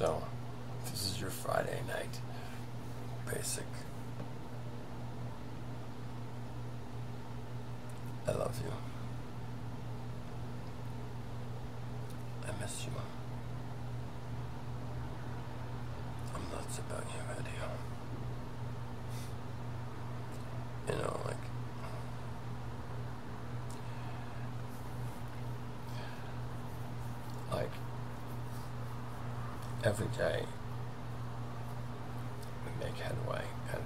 So, this is your Friday night basic. I love you. I miss you. I'm nuts about you, radio. You know, like every day we make headway, and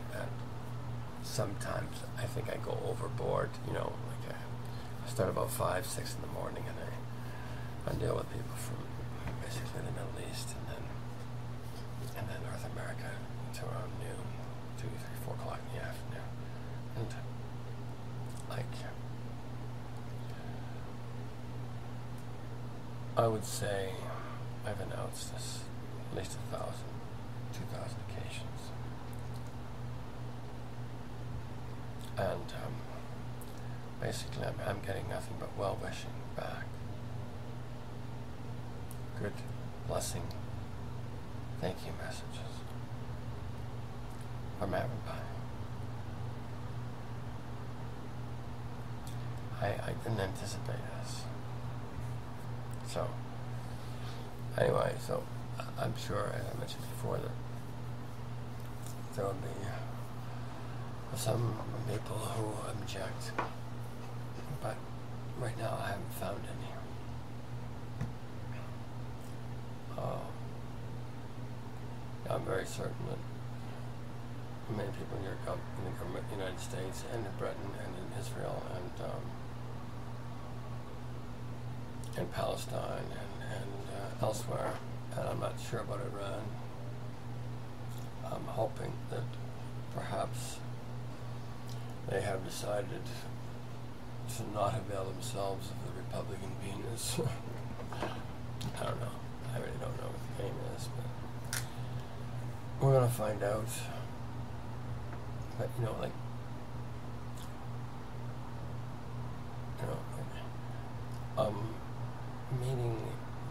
sometimes I think I go overboard. You know, like I start about 5, 6 in the morning, and I deal with people from basically the Middle East, and then North America to around noon, 2, 3, 4 o'clock in the afternoon, and like I would say I've announced this at least 1,000, 2,000 occasions. And basically I'm getting nothing but well-wishing back. Good, blessing, thank you messages from everybody. I didn't anticipate this. So, anyway, so I'm sure, as I mentioned before, that there will be some people who object, but right now I haven't found any. I'm very certain that many people in the government of the United States and in Britain and in Israel and Palestine and elsewhere, and I'm not sure about Iran. I'm hoping that perhaps they have decided to not avail themselves of the Republican Venus. I don't know. I really don't know what the game is, but we're going to find out. But, you know, like, meeting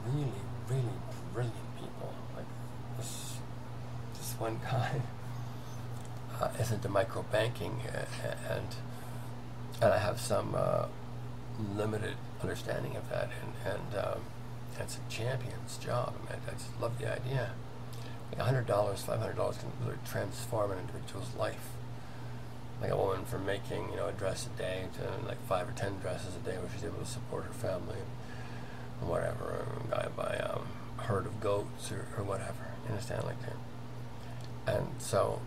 really, really brilliant people. Like this one guy is into micro banking, and I have some limited understanding of that, and it's a champion's job. I mean, I just love the idea. Like $100, $500 can really transform an individual's life. Like a woman from making, a dress a day to like 5 or 10 dresses a day, where she's able to support her family, or whatever. Or a guy buy a herd of goats or whatever. You understand, like that. And so,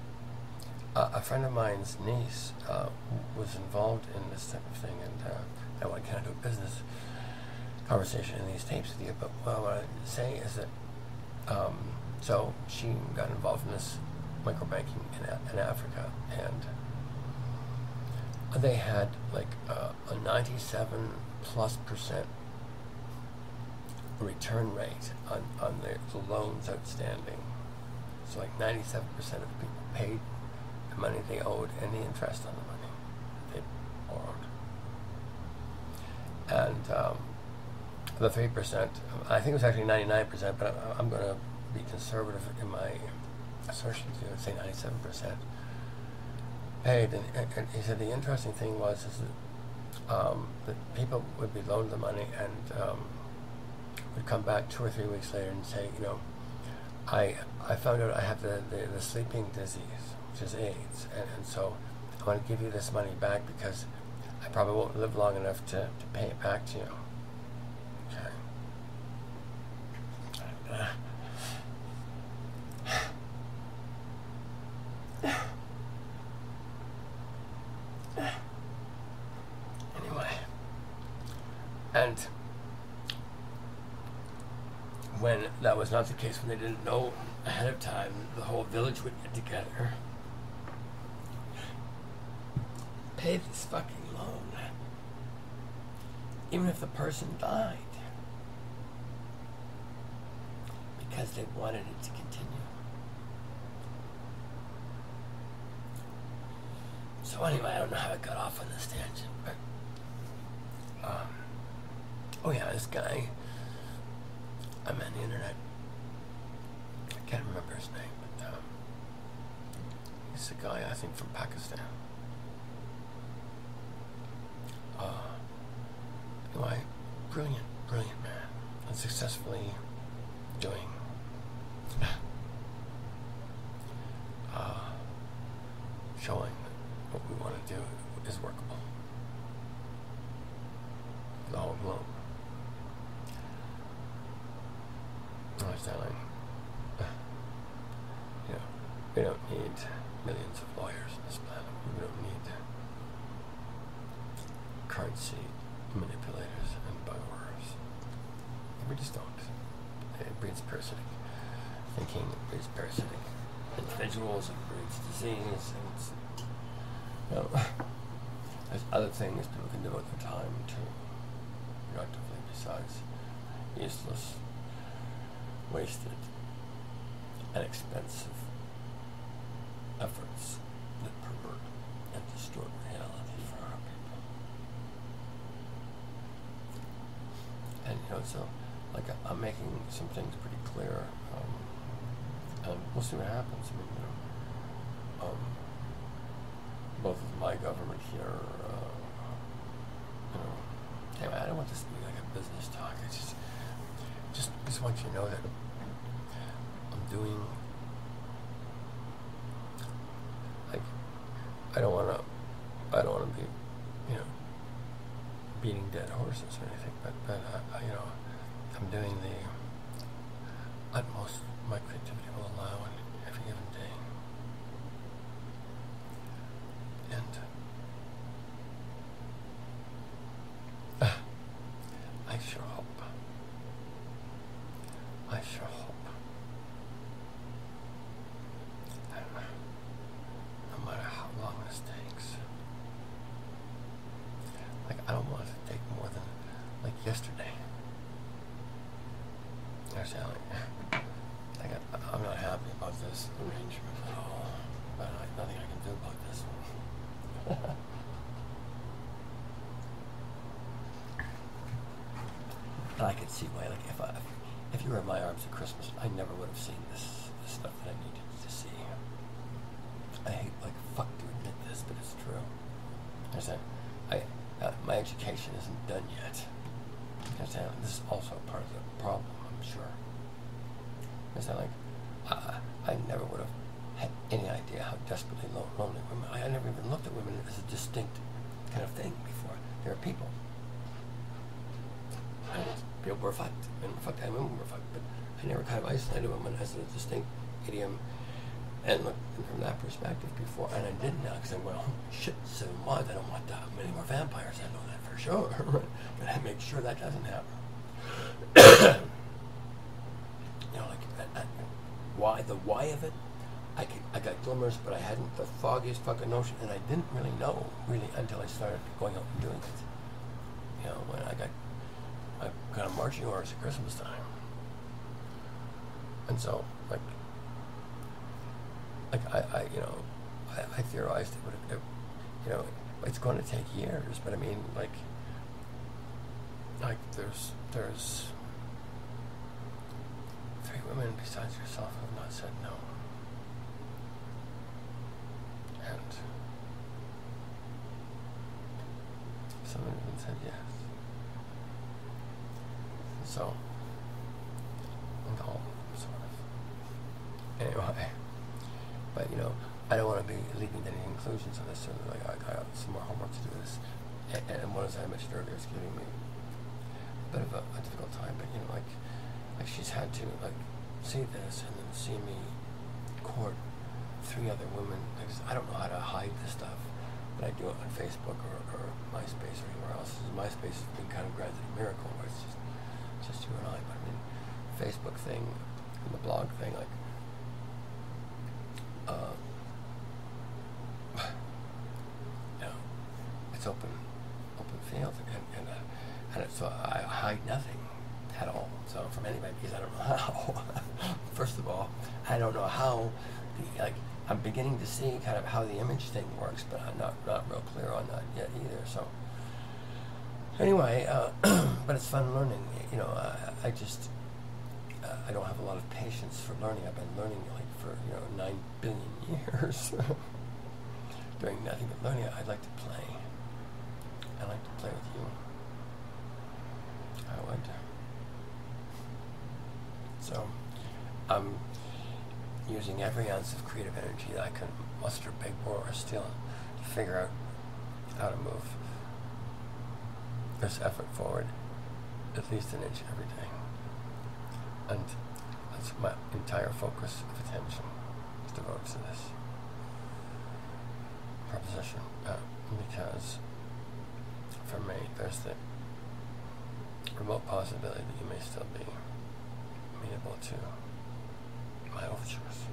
a friend of mine's niece was involved in this type of thing, and I want to kind of do a business conversation in these tapes with you. But what I want to say is that, so she got involved in this microbanking in Africa, and they had like a 97+% return rate on the loans outstanding. So like 97% of people paid the money they owed and the interest on the money they borrowed. And the 3%, I think it was actually 99%, but I'm going to be conservative in my assertion to say 97% paid. And he said the interesting thing was that people would be loaned the money and would come back 2 or 3 weeks later and say, I found out I have the sleeping disease, which is AIDS, and so I want to give you this money back because I probably won't live long enough to pay it back to you. Okay. Anyway, and when that was not the case, when they didn't know ahead of time, the whole village would get together, pay this fucking loan, even if the person died, because they wanted it to continue. So anyway, I don't know how I got off on this tangent, but oh yeah, this guy, I'm on the internet, can't remember his name, but he's a guy, I think, from Pakistan. Anyway, brilliant man, and successfully doing showing that what we want to do is workable for the whole globe. I was telling, we don't need millions of lawyers on this planet. We don't need currency manipulators and borrowers. We just don't. It breeds parasitic thinking, it breeds parasitic individuals, it breeds disease, and it's, there's other things people can devote their time to productively besides useless, wasted, and expensive efforts that pervert and distort reality for our people. And so like I'm making some things pretty clear, and we'll see what happens. I mean, both of my government here, I don't want this to be like a business talk. I just want you to know that I'm doing, like, I don't want to be, beating dead horses or anything, but I'm doing the utmost my creativity will allow in every given day. And I sure hope that no matter how long this takes, like I don't want it to take more than like yesterday. I'm not happy about this arrangement at all, but nothing I can do about this one. And I could see why, like, if you were in my arms at Christmas, I never would have seen this stuff that I needed to see. I hate, like, fuck to admit this, but it's true. My education isn't done yet. This is also part of the problem, I'm sure. I never would have had any idea how desperately lonely women. I never even looked at women as a distinct kind of thing before. They were people. And people were fucked. Men were fucked and women were fucked. But I never kind of isolated women as a distinct idiom and looked from that perspective before. And I didn't now because I went, oh shit, 7 wives. I don't want that many more vampires. I know that for sure. But I make sure that doesn't happen. The why of it, I got glimmers, but I hadn't the foggiest fucking notion, and I didn't really know until I started going out and doing it. When I got kind of marching orders at Christmas time, and so I theorized it's going to take years, but I mean there's 3 women besides yourself who have not said no. And some have even said yes. So, all sort of. Anyway, but I don't want to be leaping to any conclusions on this. So I got some more homework to do this. And one, as I mentioned earlier, is giving me a bit of a difficult time. But like she's had to see this and then see me court 3 other women. Because I don't know how to hide this stuff, but I do it on Facebook or MySpace or anywhere else. MySpace has been kind of granted a miracle where it's just you and I. But I mean, Facebook thing and the blog thing, it's open field, and so I hide nothing at all. So from anybody, because I don't know how. First of all, I don't know how I'm beginning to see kind of how the image thing works, but I'm not real clear on that yet either. So anyway, but it's fun learning. I just I don't have a lot of patience for learning. I've been learning like for 9 billion years, doing nothing but learning. I'd like to play. I'd like to play with you. I would. So I'm using every ounce of creative energy that I can muster, big or still, to figure out how to move this effort forward at least an inch every day. And that's my entire focus of attention is devoted to this proposition. Because for me, there's the remote possibility that you may still be amenable to my overtures.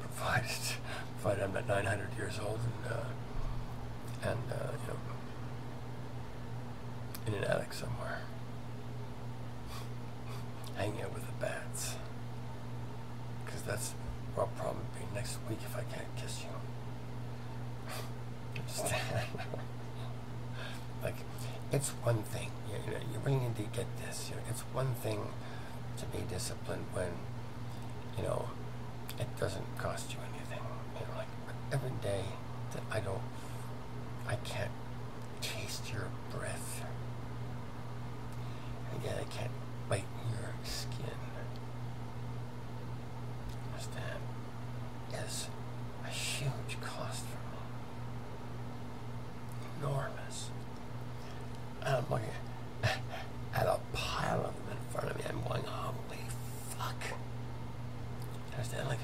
Provided I'm not 900 years old and in an attic somewhere, hanging out with the bats. Because that's where I'll probably be next week if I can't kiss you. Understand? Like, it's one thing, you really need to get this. It's one thing to be disciplined when, it doesn't cost you anything. Like every day that I can't taste your breath. Again, I can't bite your skin. Understand? Is a huge cost for me. Enormous. And I'm looking at a pile of them in front of me. I'm going, holy fuck. Understand? Like,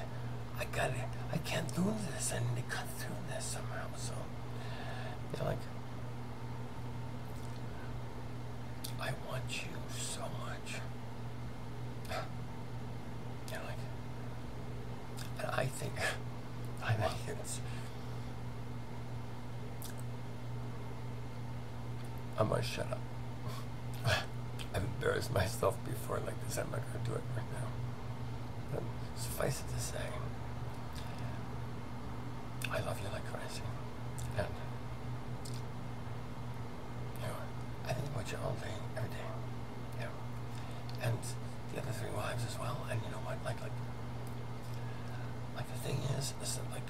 I can't do this. I need to cut through this somehow. So, like, I want you so much. Like, and I think it's, I'm gonna shut up. I've embarrassed myself before like this. I'm not gonna do it right now. But suffice it to say, I love you like crazy. And, I think about you all day, every day. And the other 3 wives as well. And you know what? Like the thing is that like,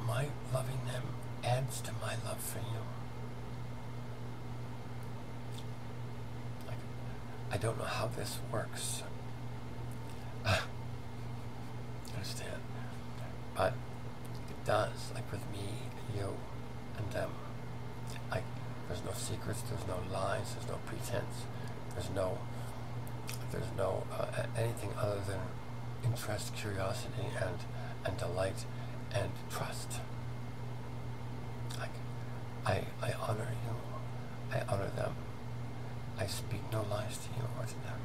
my loving them adds to my love for you. Like, I don't know how this works. Understand? But it does. Like with me, you, and them. Like, there's no secrets, there's no lies, there's no pretense, there's no anything other than interest, curiosity, and delight, and trust. Like, I honor you, I honor them, I speak no lies to you or to them,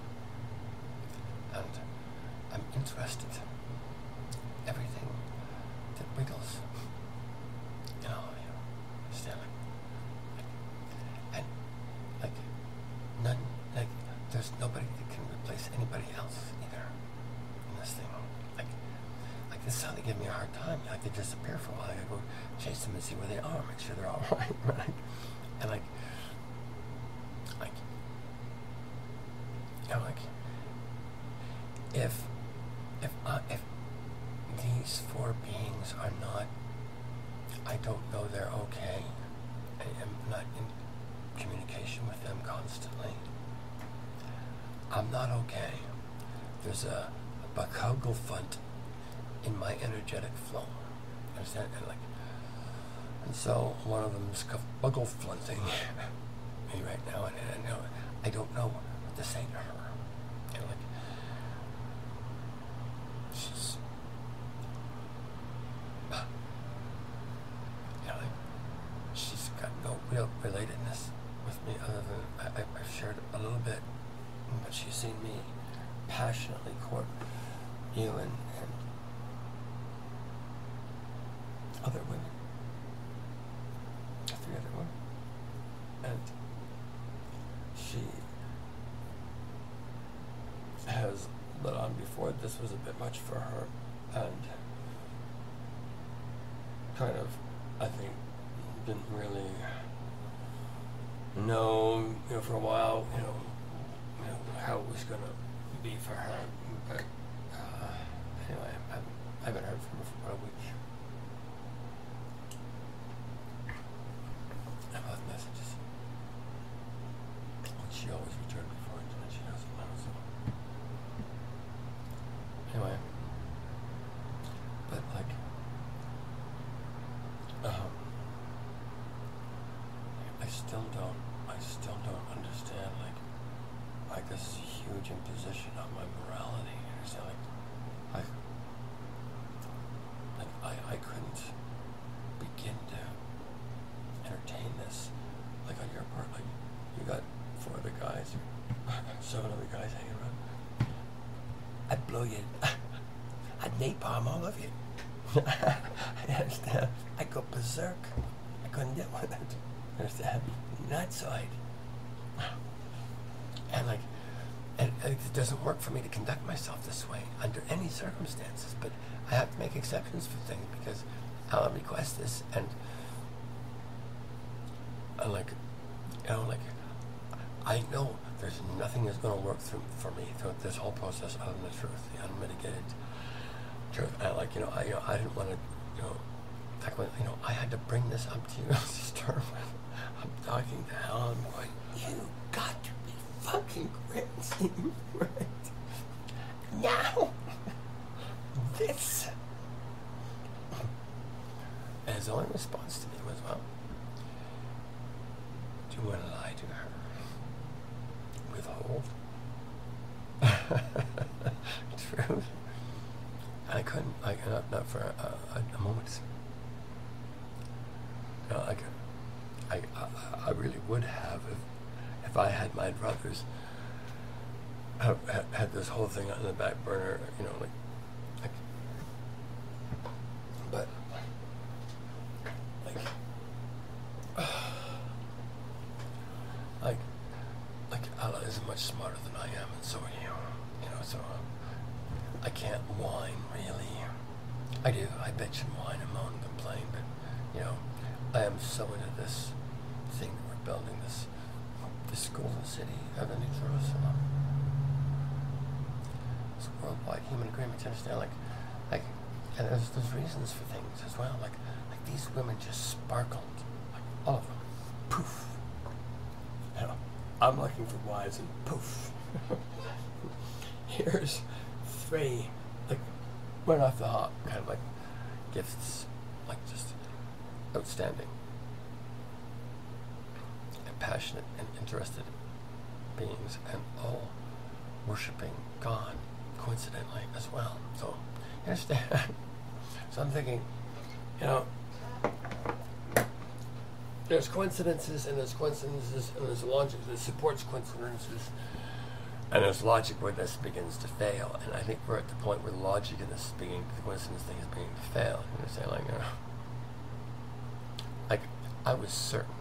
and I'm interested. Everything that wiggles, understand? And like none, like there's nobody that can replace anybody else either in this thing. Like this is how they give me a hard time. Like they disappear for a while. I gotta go chase them and see where they are, make sure they're all right, right? And like if these 4 beings are not, I don't know they're okay. I am not in communication with them constantly. I'm not okay. There's a Bakogelfund in my energetic flow. Understand? And so one of them's Bakogelflunting me right now, and I don't know what to say to her. She's got no real relatedness with me other than I've shared a little bit, but she's seen me passionately court you and other women, 3 other women, and she has let on before this was a bit much for her, and kind of, I think, didn't really know for a while, how it was going to be for her. But anyway, I haven't heard from her for about a week. I've left messages, which she always returned before, and she doesn't know. So anyway, but like, I still don't understand like this huge imposition on my morality. You understand? I couldn't begin to entertain this. Like on your part, like you got 4 other guys, 7 other guys hanging around. I'd blow you. I'd napalm all of you. I understand. I'd go berserk. I couldn't deal with it. Understand? Nutside. And it doesn't work for me to conduct myself this way under any circumstances, but I have to make exceptions for things because I'll request this, and I know there's nothing that's going to work for me through this whole process other than the truth, the unmitigated truth. I didn't want to, I had to bring this up to you, sister. I'm talking to hell. I'm going, you got to be fucking crazy, right? Now, this. And his only response to me was, well, do you want to lie to her? Withhold? Truth? I couldn't, not for a moment. I really would have if I had my brothers had this whole thing on the back burner, but Allah is much smarter than I am, and so are you. So I can't whine really. I do. I bitch and whine and moan and complain, but I am so into this thing that we're building, this golden city of the New Jerusalem. This worldwide human agreement to understand, and there's reasons for things as well. Like these women just sparkled, all of them, poof. I'm looking for wives, and poof. Here's 3, right off the hop, kind of gifts, just outstanding and passionate and interested beings, and all worshiping God coincidentally as well. So you understand? So I'm thinking, there's coincidences and there's logic that supports coincidences, and there's logic where this begins to fail. And I think we're at the point where the logic in this the coincidence thing is beginning to fail. You understand? I was certain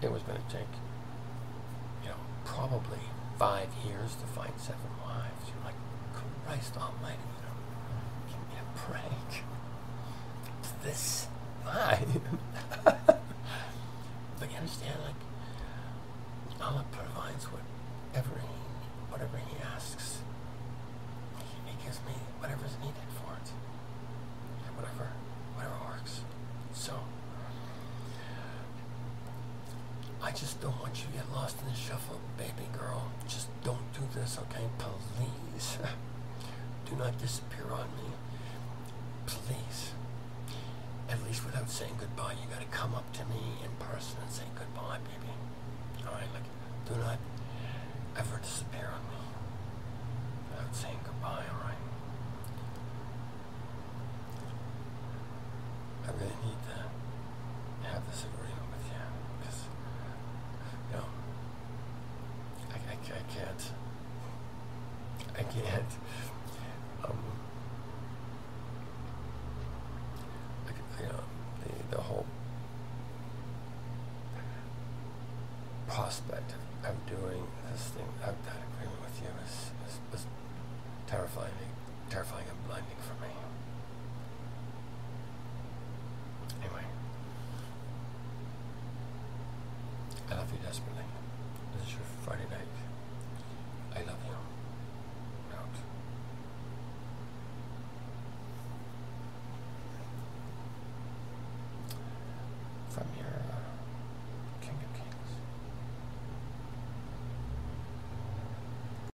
it was going to take, probably 5 years to find 7 wives. You're like, Christ Almighty, give me a break. It's this high. But you understand, Allah provides whatever He asks. He gives me whatever's needed for it. Whatever works. So I just don't want you to get lost in the shuffle, baby girl. Just don't do this, okay? Please. Do not disappear on me. Please. At least without saying goodbye, you gotta come up to me in person and say goodbye, baby. Alright, do not ever disappear on me without saying goodbye, alright? I really need to have this agreement with you, because, I can't, the whole prospect of doing this thing without that agreement with you is terrifying and blinding for me. Anyway, I love you desperately. sure Friday night.